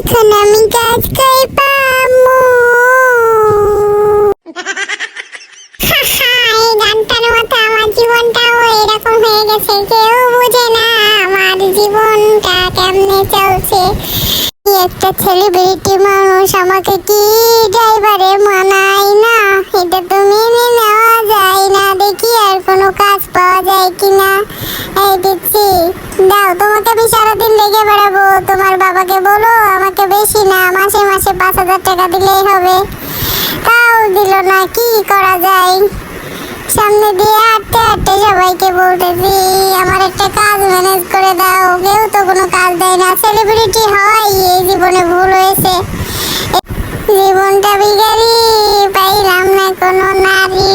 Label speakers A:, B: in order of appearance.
A: এখন আমি কাজ কই পামু। এই গানটার মতো আমার জীবনটাও এরকম হয়ে গেছে, কেউ বুঝে না আমার জীবনটা কেমনে চলছে। একটা সেলিব্রিটি মানুষ, আমাকে কি ড্রাইভারে মানায় না, এটা তো মেনে নেওয়া যায় না। দেখি আর কোনো কাজ পাওয়া যায় কিনা। এই দিচ্ছি, দাও, তোমাকে আমি সারাদিন লেগে বেড়াবো। তোমার বাবাকে বলো আমাকে বেশি না, মাসে মাসে 5,000 টাকা দিলেই হবে। তাও দিল না, কি করা যায়। সামনে দিয়ে হাঁটতে হাঁটতে সবাইকে বলতেছি আমার একটা কাজ ম্যানেজ করে দাও, কেউ তো কোনো কাজ দেয় না। সেলিব্রিটি হয় এই জীবনে ভুল হয়েছে, জীবনটা বিগাড়ি, পাইলাম না কোনো নারী।